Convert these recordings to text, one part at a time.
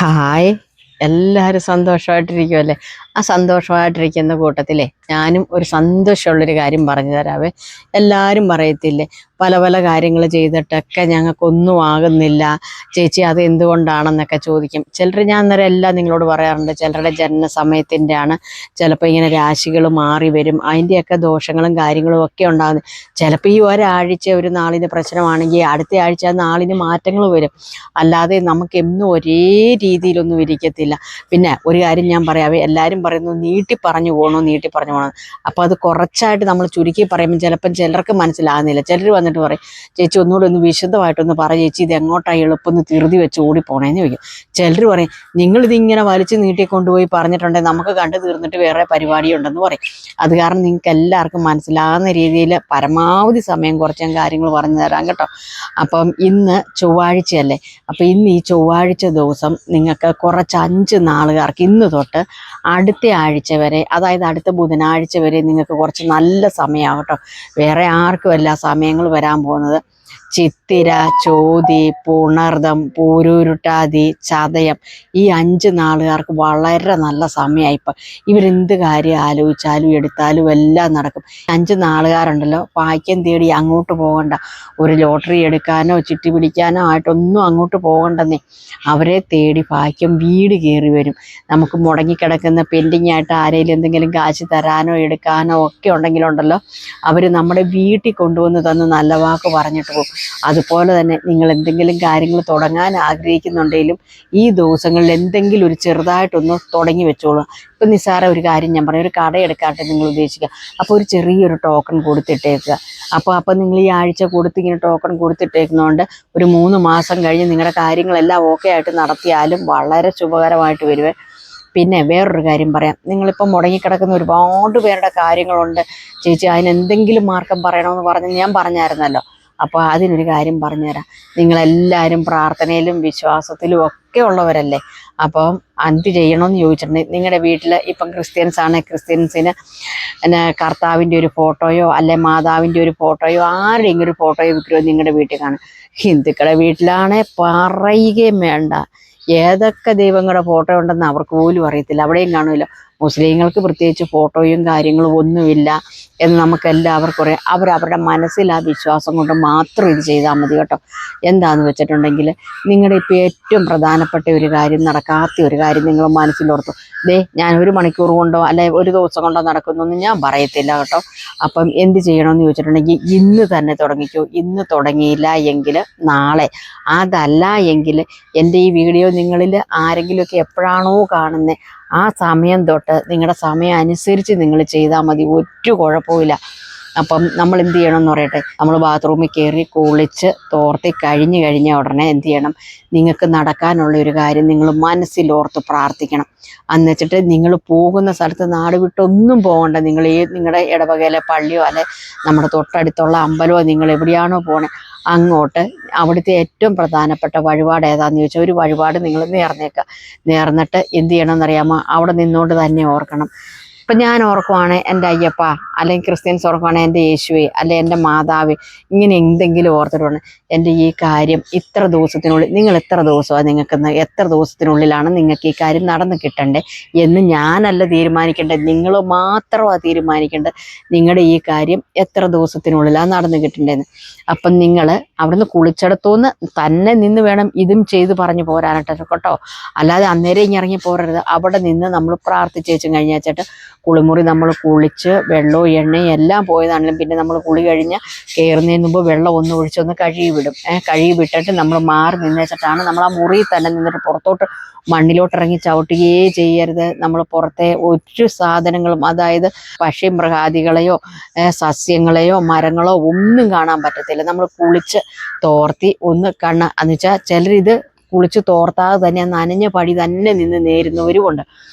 Hi. എല്ലാവരും സന്തോഷമായിട്ടിരിക്കുമല്ലേ? ആ സന്തോഷമായിട്ടിരിക്കുന്ന കൂട്ടത്തിലേ ഞാനും ഒരു സന്തോഷമുള്ളൊരു കാര്യം പറഞ്ഞു തരാവേ. എല്ലാവരും പറയത്തില്ലേ, പല പല കാര്യങ്ങൾ ചെയ്തിട്ടൊക്കെ ഞങ്ങൾക്കൊന്നും ആകുന്നില്ല ചേച്ചി, അത് എന്തുകൊണ്ടാണെന്നൊക്കെ ചോദിക്കും ചിലർ. ഞാൻ അന്നേരം എല്ലാം നിങ്ങളോട് പറയാറുണ്ട്. ചിലരുടെ ജനന സമയത്തിൻ്റെ ആണ്, ചിലപ്പോൾ ഇങ്ങനെ രാശികൾ മാറി വരും, അതിൻ്റെയൊക്കെ ദോഷങ്ങളും കാര്യങ്ങളും ഒക്കെ ഉണ്ടാകുന്നത്. ചിലപ്പോൾ ഈ ഒരാഴ്ച ഒരു നാളിന് പ്രശ്നമാണെങ്കിൽ അടുത്ത ആഴ്ച ആ നാളിന് മാറ്റങ്ങൾ വരും. അല്ലാതെ നമുക്ക് എന്നും ഒരേ രീതിയിലൊന്നും ഇരിക്കത്തില്ല. പിന്നെ ഒരു കാര്യം ഞാൻ പറയാവേ, എല്ലാവരും പറയുന്നു നീട്ടി പറഞ്ഞു പോകണോ നീട്ടി പറഞ്ഞു പോകണം. അപ്പോൾ അത് കുറച്ചായിട്ട് നമ്മൾ ചുരുക്കി പറയുമ്പോൾ ചിലപ്പം ചിലർക്ക് മനസ്സിലാകുന്നില്ല. ചിലർ വന്നിട്ട് പറയും, ചേച്ചി ഒന്നുകൂടി ഒന്ന് വിശദമായിട്ടൊന്ന് പറ ചേച്ചി, ഇത് എങ്ങോട്ടാണ് എളുപ്പം ധൃതി വെച്ച് ഓടിപ്പോണേന്ന് ചോദിക്കും. ചിലർ പറയും, നിങ്ങളിതിങ്ങനെ വലിച്ച് നീട്ടിക്കൊണ്ടുപോയി പറഞ്ഞിട്ടുണ്ടെങ്കിൽ നമുക്ക് കണ്ടു തീർന്നിട്ട് വേറെ പരിപാടിയുണ്ടെന്ന് പറയും. അത് കാരണം നിങ്ങൾക്ക് എല്ലാവർക്കും മനസ്സിലാകുന്ന രീതിയിൽ പരമാവധി സമയം കുറച്ച് ഞാൻ കാര്യങ്ങൾ പറഞ്ഞു തരാം കേട്ടോ. അപ്പം ഇന്ന് ചൊവ്വാഴ്ചയല്ലേ, അപ്പം ഇന്ന് ഈ ചൊവ്വാഴ്ച ദിവസം നിങ്ങൾക്ക് കുറച്ച് 5 നാളുകാർക്ക് ഇന്ന് തൊട്ട് അടുത്ത ആഴ്ച വരെ, അതായത് അടുത്ത ബുധനാഴ്ച വരെ നിങ്ങൾക്ക് കുറച്ച് നല്ല സമയമാകും കേട്ടോ. വേറെ ആർക്കും അല്ല സമയങ്ങൾ വരാൻ പോകുന്നത്. ചിത്തിര, ചോതി, പുണർദം, പൂരുരുട്ടാതി, ചതയം, ഈ 5 നാളുകാർക്ക് വളരെ നല്ല സമയമായി. ഇപ്പം ഇവരെന്ത് കാര്യം ആലോചിച്ചാലും എടുത്താലും എല്ലാം നടക്കും. 5 നാളുകാരുണ്ടല്ലോ, ഭാഗ്യം തേടി അങ്ങോട്ട് പോകണ്ട. ഒരു ലോട്ടറി എടുക്കാനോ ചിട്ടി പിടിക്കാനോ ആയിട്ടൊന്നും അങ്ങോട്ട് പോകണ്ടെന്നേ. അവരെ തേടി ഭാഗ്യം വീട് കയറി വരും. നമുക്ക് മുടങ്ങിക്കിടക്കുന്ന പെൻഡിങ് ആയിട്ട് ആരെങ്കിലും എന്തെങ്കിലും കാശ് തരാനോ എടുക്കാനോ ഒക്കെ ഉണ്ടെങ്കിലുണ്ടല്ലോ, അവർ നമ്മുടെ വീട്ടിൽ കൊണ്ടുവന്ന് തന്ന് നല്ല വാക്ക് പറഞ്ഞിട്ട് പോകും. അതുപോലെ തന്നെ നിങ്ങൾ എന്തെങ്കിലും കാര്യങ്ങൾ തുടങ്ങാൻ ആഗ്രഹിക്കുന്നുണ്ടെങ്കിലും ഈ ദിവസങ്ങളിൽ എന്തെങ്കിലും ഒരു ചെറുതായിട്ടൊന്ന് തുടങ്ങി വെച്ചോളൂ. ഇപ്പം നിസ്സാര ഒരു കാര്യം ഞാൻ പറയാം, ഒരു കട എടുക്കാട്ടെ നിങ്ങൾ ഉദ്ദേശിക്കുക. അപ്പോൾ ഒരു ചെറിയൊരു ടോക്കൺ കൊടുത്തിട്ടേക്കുക. അപ്പോൾ നിങ്ങൾ ഈ ആഴ്ച ഇങ്ങനെ ടോക്കൺ കൊടുത്തിട്ടേക്കുന്നതുകൊണ്ട് ഒരു 3 മാസം കഴിഞ്ഞ് നിങ്ങളുടെ കാര്യങ്ങളെല്ലാം ഓക്കെ ആയിട്ട് നടത്തിയാലും വളരെ ശുഭകരമായിട്ട് വരുവേ. പിന്നെ വേറൊരു കാര്യം പറയാം, നിങ്ങളിപ്പം മുടങ്ങിക്കിടക്കുന്ന ഒരുപാട് പേരുടെ കാര്യങ്ങളുണ്ട് ചേച്ചി, അതിനെന്തെങ്കിലും മാർഗം പറയണമെന്ന് പറഞ്ഞ് ഞാൻ പറഞ്ഞായിരുന്നല്ലോ. അപ്പോൾ അതിനൊരു കാര്യം പറഞ്ഞുതരാം. നിങ്ങളെല്ലാവരും പ്രാർത്ഥനയിലും വിശ്വാസത്തിലും ഒക്കെ ഉള്ളവരല്ലേ. അപ്പം എന്ത് ചെയ്യണമെന്ന് ചോദിച്ചിട്ടുണ്ടെങ്കിൽ, നിങ്ങളുടെ വീട്ടിൽ ഇപ്പം ക്രിസ്ത്യൻസ് ആണെങ്കിൽ ക്രിസ്ത്യൻസിന് പിന്നെ കർത്താവിൻ്റെ ഒരു ഫോട്ടോയോ അല്ലെ മാതാവിൻ്റെ ഒരു ഫോട്ടോയോ ആരുടെയെങ്കിലും ഒരു ഫോട്ടോയോ വിഗ്രഹം നിങ്ങളുടെ വീട്ടിൽ കാണും. ഹിന്ദുക്കളുടെ വീട്ടിലാണെ പറയുകയും വേണ്ട, ഏതൊക്കെ ദൈവങ്ങളുടെ ഫോട്ടോ ഉണ്ടെന്ന് അവർക്ക് പോലും അറിയത്തില്ല, അവിടെയും കാണുമല്ലോ. മുസ്ലിങ്ങൾക്ക് പ്രത്യേകിച്ച് ഫോട്ടോയും കാര്യങ്ങളും ഒന്നുമില്ല എന്ന് നമുക്കെല്ലാവർക്കും അറിയാം. അവരവരുടെ മനസ്സിൽ ആ വിശ്വാസം കൊണ്ട് മാത്രം ഇത് ചെയ്താൽ മതി കേട്ടോ. എന്താണെന്ന് വെച്ചിട്ടുണ്ടെങ്കിൽ, നിങ്ങളുടെ ഇപ്പോൾ ഏറ്റവും പ്രധാനപ്പെട്ട ഒരു കാര്യം, നടക്കാത്ത ഒരു കാര്യം നിങ്ങൾ മനസ്സിലോർത്തു. ഞാൻ 1 മണിക്കൂർ കൊണ്ടോ അല്ലെ ഒരു ദിവസം കൊണ്ടോ നടക്കുന്നൊന്നും ഞാൻ പറയത്തില്ല കേട്ടോ. അപ്പം എന്ത് ചെയ്യണമെന്ന് ചോദിച്ചിട്ടുണ്ടെങ്കിൽ, ഇന്ന് തന്നെ തുടങ്ങിക്കോ. ഇന്ന് തുടങ്ങിയില്ല എങ്കിൽ നാളെ, അതല്ല എങ്കിൽ എൻ്റെ ഈ വീഡിയോ നിങ്ങളിൽ ആരെങ്കിലുമൊക്കെ എപ്പോഴാണോ കാണുന്നത് ആ സമയം തൊട്ട് നിങ്ങളുടെ സമയം അനുസരിച്ച് നിങ്ങൾ ചെയ്താൽ മതി, ഒരു കുഴപ്പമില്ല. അപ്പം നമ്മൾ എന്ത് ചെയ്യണമെന്ന് പറയട്ടെ, നമ്മൾ ബാത്റൂമിൽ കയറി കുളിച്ച് തോർത്തി കഴിഞ്ഞ ഉടനെ എന്ത് ചെയ്യണം, നിങ്ങൾക്ക് നടക്കാനുള്ള ഒരു കാര്യം നിങ്ങൾ മനസ്സിലോർത്ത് പ്രാർത്ഥിക്കണം. എന്നുവെച്ചിട്ട് നിങ്ങൾ പോകുന്ന സ്ഥലത്ത് നാട് വിട്ടൊന്നും പോകണ്ട. നിങ്ങൾ നിങ്ങളുടെ ഇടവകയിലെ പള്ളിയോ അല്ലെ നമ്മുടെ തൊട്ടടുത്തുള്ള അമ്പലമോ, നിങ്ങൾ എവിടെയാണോ പോണേ അങ്ങോട്ട്, അവിടുത്തെ ഏറ്റവും പ്രധാനപ്പെട്ട വഴിപാട് ഏതാണെന്ന് ചോദിച്ചാൽ ഒരു വഴിപാട് നിങ്ങൾ നേർന്നേക്കുക. നേർന്നിട്ട് എന്ത് ചെയ്യണമെന്നറിയാമോ, അവിടെ നിന്നുകൊണ്ട് തന്നെ ഓർക്കണം. ഇപ്പം ഞാൻ ഓർക്കുവാണ് എൻ്റെ അയ്യപ്പ, അല്ലെങ്കിൽ ക്രിസ്ത്യൻസ് ഓർക്കുവാണെങ്കിൽ എൻ്റെ യേശുവേ, അല്ലെ എൻ്റെ മാതാവേ, ഇങ്ങനെ എന്തെങ്കിലും ഓർത്തിട്ടുണ്ട് എൻ്റെ ഈ കാര്യം ഇത്ര ദിവസത്തിനുള്ളിൽ, നിങ്ങൾ എത്ര ദിവസമാണ് നിങ്ങൾക്ക്, എത്ര ദിവസത്തിനുള്ളിലാണ് നിങ്ങൾക്ക് ഈ കാര്യം നടന്ന് കിട്ടണ്ടേ എന്ന് ഞാനല്ല തീരുമാനിക്കേണ്ടത്, നിങ്ങൾ മാത്രമാണ് തീരുമാനിക്കേണ്ടത്. നിങ്ങളുടെ ഈ കാര്യം എത്ര ദിവസത്തിനുള്ളിലാണ് നടന്ന് കിട്ടേണ്ടതെന്ന്. അപ്പം നിങ്ങൾ അവിടുന്ന് കുളിച്ചെടുത്തുനിന്ന് തന്നെ നിന്ന് വേണം ഇതും ചെയ്ത് പറഞ്ഞു പോരാനായിട്ട് കേട്ടോ. അല്ലാതെ അന്നേരം ഇറങ്ങി പോരരുത്. അവിടെ നിന്ന് നമ്മൾ പ്രാർത്ഥിച്ചേച്ചും കഴിഞ്ഞാച്ചിട്ട് കുളിമുറി നമ്മൾ കുളിച്ച് വെള്ളവും എണ്ണയും എല്ലാം പോയതാണെങ്കിലും പിന്നെ നമ്മൾ കുളി കഴിഞ്ഞ് കയറുന്നതിന് മുമ്പ് വെള്ളം ഒന്ന് ഒഴിച്ചൊന്ന് കഴുകി വിടും. കഴുകി വിട്ടിട്ട് നമ്മൾ മാറി നിന്നേച്ചിട്ടാണ് നമ്മൾ ആ മുറിയിൽ തന്നെ നിന്നിട്ട് പുറത്തോട്ട് മണ്ണിലോട്ട് ഇറങ്ങി ചവിട്ടുകയേ ചെയ്യരുത്. നമ്മൾ പുറത്തെ ഒരു സാധനങ്ങളും, അതായത് പക്ഷി മൃഗാദികളെയോ സസ്യങ്ങളെയോ മരങ്ങളോ ഒന്നും കാണാൻ പറ്റത്തില്ല. നമ്മൾ കുളിച്ച് തോർത്തി ഒന്ന് എന്ന് വെച്ചാൽ ചിലരിത് കുളിച്ച് തോർത്താതെ തന്നെ നനഞ്ഞ പടി തന്നെ നിന്ന് നേരുന്നവരുമുണ്ട്.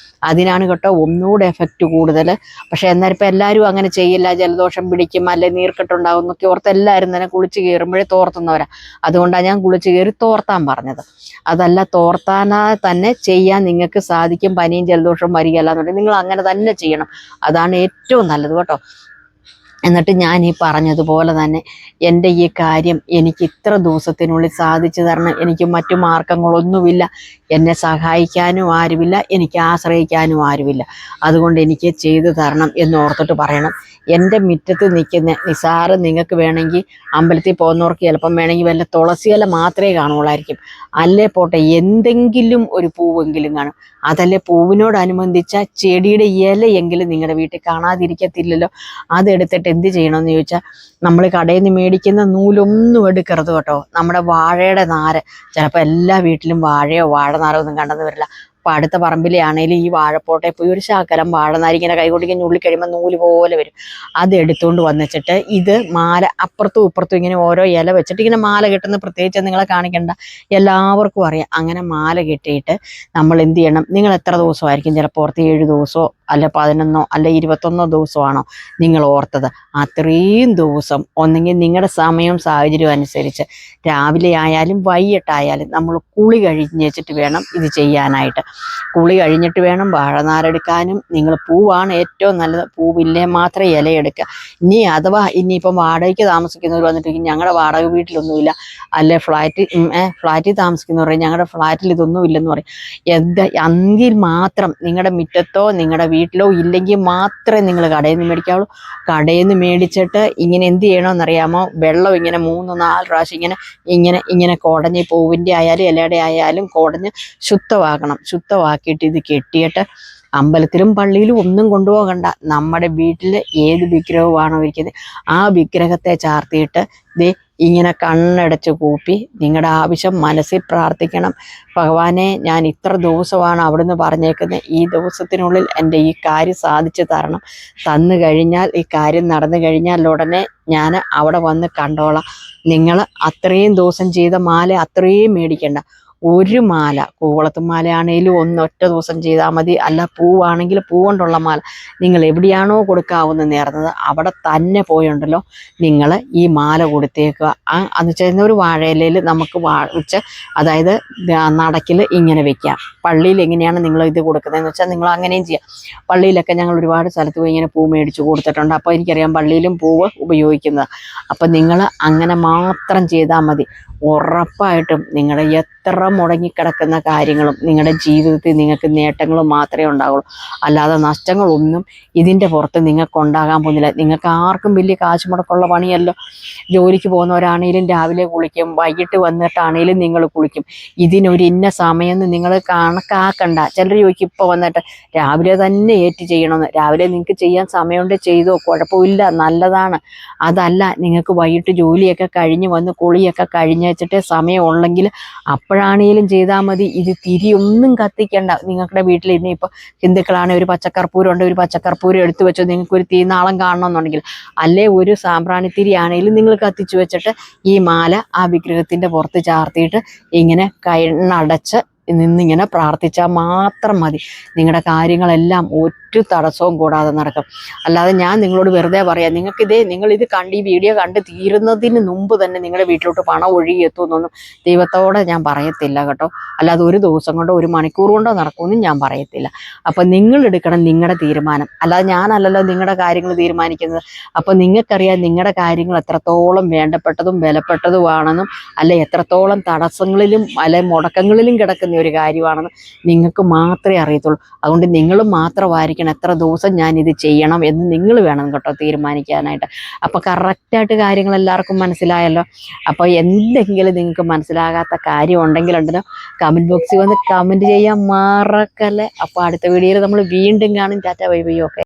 അതിനാണ് കേട്ടോ ഒന്നുകൂടെ എഫക്റ്റ് കൂടുതൽ. പക്ഷെ എന്നാലും ഇപ്പം എല്ലാവരും അങ്ങനെ ചെയ്യില്ല, ജലദോഷം പിടിക്കും അല്ലെ നീർക്കെട്ടുണ്ടാകും എന്നൊക്കെ ഓർത്ത് എല്ലാവരും തന്നെ കുളിച്ച് കയറുമ്പോഴേ തോർത്തുന്നവരാ. അതുകൊണ്ടാണ് ഞാൻ കുളിച്ച് കയറി തോർത്താൻ പറഞ്ഞത്. അതല്ല, തോർത്താനാ തന്നെ ചെയ്യാൻ നിങ്ങൾക്ക് സാധിക്കും. പനിയും ജലദോഷവും വരികയല്ല എന്നുണ്ടെങ്കിൽ നിങ്ങൾ അങ്ങനെ തന്നെ ചെയ്യണം. അതാണ് ഏറ്റവും നല്ലത് കേട്ടോ. എന്നിട്ട് ഞാൻ ഈ പറഞ്ഞതുപോലെ തന്നെ എൻ്റെ ഈ കാര്യം എനിക്ക് ഇത്ര ദിവസത്തിനുള്ളിൽ സാധിച്ചു തരണം. എനിക്ക് മറ്റു മാർഗങ്ങളൊന്നുമില്ല, എന്നെ സഹായിക്കാനും ആരുമില്ല, എനിക്ക് ആശ്രയിക്കാനും ആരുമില്ല, അതുകൊണ്ട് എനിക്ക് ചെയ്തു തരണം എന്ന് ഓർത്തിട്ട് പറയണം. എൻ്റെ മുറ്റത്ത് നിൽക്കുന്ന നിസാരം നിങ്ങൾക്ക് വേണമെങ്കിൽ അമ്പലത്തിൽ പോകുന്നവർക്ക് ചിലപ്പം വേണമെങ്കിൽ വല്ല തുളസി ഇല മാത്രമേ കാണുള്ളായിരിക്കും, അല്ലേ പോട്ടെ എന്തെങ്കിലും ഒരു പൂവെങ്കിലും കാണും. അതല്ലേ പൂവിനോടനുബന്ധിച്ച ചെടിയുടെ ഇലയെങ്കിലും നിങ്ങളുടെ വീട്ടിൽ കാണാതിരിക്കത്തില്ലല്ലോ. അതെടുത്തിട്ട് എന്ത് ചെയ്യണമെന്ന് ചോദിച്ചാൽ, നമ്മൾ കടയിൽ നിന്ന് മേടിക്കുന്ന നൂലൊന്നും എടുക്കരുത് കേട്ടോ. നമ്മുടെ വാഴയുടെ നാര്, ചിലപ്പോൾ എല്ലാ വീട്ടിലും വാഴയോ വാഴനാരോ ഒന്നും കണ്ടെന്ന് വരില്ല. അപ്പോൾ അടുത്ത പറമ്പിലെ ആണെങ്കിലും ഈ വാഴപ്പോട്ടെ പോയി ഒരു ശകലം വാഴനാര് ഇങ്ങനെ കൈകൊണ്ടിങ്ങനെ ഉള്ളി കഴിയുമ്പോൾ നൂല് പോലെ വരും. അത് എടുത്തുകൊണ്ട് വന്നിട്ട് ഇത് മാല അപ്പുറത്തും ഇപ്പുറത്തും ഇങ്ങനെ ഓരോ ഇല വെച്ചിട്ട് ഇങ്ങനെ മാല കെട്ടുന്ന, പ്രത്യേകിച്ച് നിങ്ങളെ കാണിക്കേണ്ട, എല്ലാവർക്കും അറിയാം. അങ്ങനെ മാല കെട്ടിയിട്ട് നമ്മൾ എന്ത് ചെയ്യണം, നിങ്ങൾ എത്ര ദിവസമായിരിക്കും ചിലപ്പോൾ ഓർത്ത് 7 ദിവസമോ അല്ല 11 അല്ല 21 ദിവസമാണോ നിങ്ങൾ ഓർത്തത്, അത്രയും ദിവസം ഒന്നെങ്കിൽ നിങ്ങളുടെ സമയവും സാഹചര്യവും അനുസരിച്ച് രാവിലെ ആയാലും വൈകിട്ടായാലും നമ്മൾ കുളി കഴിഞ്ഞിട്ട് വേണം ഇത് ചെയ്യാനായിട്ട്. കുളി കഴിഞ്ഞിട്ട് വേണം വാഴനാരെടുക്കാനും. നിങ്ങൾ പൂവാണ് ഏറ്റവും നല്ലത്, പൂവില്ലേ മാത്രമേ ഇലയെടുക്കുക. ഇനി അഥവാ ഇനിയിപ്പം വാടകയ്ക്ക് താമസിക്കുന്നവർ വന്നിട്ട് ഞങ്ങളുടെ വാടക വീട്ടിലൊന്നുമില്ല, അല്ലെ ഫ്ലാറ്റിൽ താമസിക്കുന്നവർ ഞങ്ങളുടെ ഫ്ലാറ്റിൽ ഇതൊന്നും ഇല്ലെന്ന് പറയും. എങ്കിൽ മാത്രം നിങ്ങളുടെ മുറ്റത്തോ നിങ്ങളുടെ വീട്ടിലോ ഇല്ലെങ്കിൽ മാത്രമേ നിങ്ങൾ കടയിൽ നിന്ന് മേടിക്കാവുള്ളൂ. കടയിൽ നിന്ന് മേടിച്ചിട്ട് ഇങ്ങനെ എന്ത് ചെയ്യണമെന്നറിയാമോ, വെള്ളം ഇങ്ങനെ 3-4 പ്രാവശ്യം ഇങ്ങനെ ഇങ്ങനെ കുടഞ്ഞ്, പൂവിൻ്റെ ആയാലും ഇലയുടെ ആയാലും കുടഞ്ഞ് ശുദ്ധമാക്കണം. ശുദ്ധമാക്കിയിട്ട് ഇത് കെട്ടിയിട്ട് അമ്പലത്തിലും പള്ളിയിലും ഒന്നും കൊണ്ടുപോകണ്ട, നമ്മുടെ വീട്ടിൽ ഏത് വിഗ്രഹമാണോ ഇരിക്കുന്നത് ആ വിഗ്രഹത്തെ ചാർത്തിയിട്ട് ദേ ഇങ്ങനെ കണ്ണടച്ച് കൂപ്പി നിങ്ങളുടെ ആവശ്യം മനസ്സിൽ പ്രാർത്ഥിക്കണം. ഭഗവാനെ, ഞാൻ ഇത്ര ദിവസമാണ് അവിടുന്ന് പറഞ്ഞേക്കുന്നത്, ഈ ദിവസത്തിനുള്ളിൽ എൻ്റെ ഈ കാര്യം സാധിച്ചു തരണം. തന്നു കഴിഞ്ഞാൽ, ഈ കാര്യം നടന്നു കഴിഞ്ഞാൽ ഉടനെ ഞാൻ അവിടെ വന്ന് കണ്ടോളാം. നിങ്ങൾ അത്രയും ദിവസം ചെയ്ത മാല അത്രയും മേടിക്കണ്ട. ഒരു മാല, കൂവളത്ത് മാലയാണേലും ഒറ്റ ദിവസം ചെയ്താൽ മതി. അല്ല പൂവാണെങ്കിൽ പൂ കൊണ്ടുള്ള മാല നിങ്ങൾ എവിടെയാണോ കൊടുക്കാവുന്ന നേർന്നത് അവിടെ തന്നെ പോയുണ്ടല്ലോ നിങ്ങൾ ഈ മാല കൊടുത്തേക്കുക. എന്ന് വെച്ചാൽ ഒരു വാഴയിലയിൽ നമുക്ക് വെച്ച്, അതായത് നടക്കിൽ ഇങ്ങനെ വെക്കാം. പള്ളിയിൽ എങ്ങനെയാണ് നിങ്ങൾ ഇത് കൊടുക്കുന്നതെന്ന് വെച്ചാൽ നിങ്ങൾ അങ്ങനെയും ചെയ്യാം. പള്ളിയിലൊക്കെ ഞങ്ങൾ ഒരുപാട് സ്ഥലത്ത് പോയി ഇങ്ങനെ പൂ മേടിച്ച് കൊടുത്തിട്ടുണ്ട്. അപ്പോൾ എനിക്കറിയാം പള്ളിയിലും പൂവ് ഉപയോഗിക്കുന്നത്. അപ്പം നിങ്ങൾ അങ്ങനെ മാത്രം ചെയ്താൽ മതി. ഉറപ്പായിട്ടും നിങ്ങളുടെ എത്ര മുടങ്ങിക്കിടക്കുന്ന കാര്യങ്ങളും നിങ്ങളുടെ ജീവിതത്തിൽ നിങ്ങൾക്ക് നേട്ടങ്ങളും മാത്രമേ ഉണ്ടാവുള്ളൂ, അല്ലാതെ നഷ്ടങ്ങളൊന്നും ഇതിൻ്റെ പുറത്ത് നിങ്ങൾക്ക് ഉണ്ടാകാൻ പോകുന്നില്ല. നിങ്ങൾക്ക് ആർക്കും വലിയ കാശ് മുടക്കമുള്ള പണിയല്ലോ. ജോലിക്ക് പോകുന്നവരാണേലും രാവിലെ കുളിക്കും, വൈകിട്ട് വന്നിട്ടാണേലും നിങ്ങൾ കുളിക്കും. ഇതിനൊരു ഇന്ന സമയമെന്ന് നിങ്ങൾ കണക്കാക്കണ്ട. ചിലർ ചോദിക്കും ഇപ്പോൾ വന്നിട്ട് രാവിലെ തന്നെ ചെയ്യണമെന്ന്. രാവിലെ നിങ്ങൾക്ക് ചെയ്യാൻ സമയമുണ്ട്, ചെയ്തോ, കുഴപ്പമില്ല, നല്ലതാണ്. അതല്ല, നിങ്ങൾക്ക് വൈകിട്ട് ജോലിയൊക്കെ കഴിഞ്ഞ് വന്ന് കുളിയൊക്കെ കഴിഞ്ഞ് വെച്ചിട്ട് സമയമുള്ളെങ്കിൽ അപ്പോഴാണേലും ചെയ്താൽ മതി. ഇത് തിരിയൊന്നും കത്തിക്കണ്ട. നിങ്ങളുടെ വീട്ടിൽ ഇനിയിപ്പോൾ ഹിന്ദുക്കളാണെങ്കിൽ ഒരു പച്ചക്കർപ്പൂരം ഉണ്ട്, ഒരു പച്ചക്കർപ്പൂരം എടുത്തു വെച്ചോ, നിങ്ങൾക്കൊരു തീനാളം കാണണമെന്നുണ്ടെങ്കിൽ, അല്ലേ ഒരു സാമ്പ്രാണിത്തിരി ആണെങ്കിലും നിങ്ങൾ കത്തിച്ചു വെച്ചിട്ട് ഈ മാല ആ വിഗ്രഹത്തിൻ്റെ പുറത്ത് ചാർത്തിയിട്ട് ഇങ്ങനെ കണ്ണടച്ച് നിന്നിങ്ങനെ പ്രാർത്ഥിച്ചാൽ മാത്രം മതി. നിങ്ങളുടെ കാര്യങ്ങളെല്ലാം ഒരു തടസ്സവും കൂടാതെ നടക്കും. അല്ലാതെ ഞാൻ നിങ്ങളോട് വെറുതെ പറയാം, നിങ്ങളിത് കണ്ട് ഈ വീഡിയോ കണ്ട് തീരുന്നതിന് മുമ്പ് തന്നെ നിങ്ങളുടെ വീട്ടിലോട്ട് പണം ഒഴുകിയെത്തുമെന്നൊന്നും ദൈവത്തോടെ ഞാൻ പറയത്തില്ല കേട്ടോ. അല്ലാതെ ഒരു ദിവസം കൊണ്ടോ ഒരു മണിക്കൂർ കൊണ്ടോ നടക്കുമെന്നും ഞാൻ പറയത്തില്ല. അപ്പം നിങ്ങൾ എടുക്കണം നിങ്ങളുടെ തീരുമാനം, അല്ലാതെ ഞാനല്ലല്ലോ നിങ്ങളുടെ കാര്യങ്ങൾ തീരുമാനിക്കുന്നത്. അപ്പം നിങ്ങൾക്കറിയാം നിങ്ങളുടെ കാര്യങ്ങൾ എത്രത്തോളം വേണ്ടപ്പെട്ടതും വിലപ്പെട്ടതുമാണെന്നും, അല്ലെ എത്രത്തോളം തടസ്സങ്ങളിലും അല്ലെ മുടക്കങ്ങളിലും കിടക്കുന്ന ഒരു കാര്യമാണെന്ന് നിങ്ങൾക്ക് മാത്രമേ അറിയത്തുള്ളൂ. അതുകൊണ്ട് നിങ്ങൾ മാത്രമായിരിക്കണം എത്ര ദിവസം ഞാൻ ഇത് ചെയ്യണം എന്ന് നിങ്ങൾ വേണം കേട്ടോ തീരുമാനിക്കാനായിട്ട്. അപ്പോൾ കറക്റ്റായിട്ട് കാര്യങ്ങൾ എല്ലാവർക്കും മനസ്സിലായല്ലോ. അപ്പോൾ എന്തെങ്കിലും നിങ്ങൾക്ക് മനസ്സിലാകാത്ത കാര്യം ഉണ്ടെങ്കിലുണ്ടല്ലോ കമൻറ്റ് ബോക്സിൽ വന്ന് കമൻറ്റ് ചെയ്യാൻ മറക്കല്ലേ. അപ്പോൾ അടുത്ത വീഡിയോയിൽ നമ്മൾ വീണ്ടും കാണും. Tata bye bye. ഓക്കെ.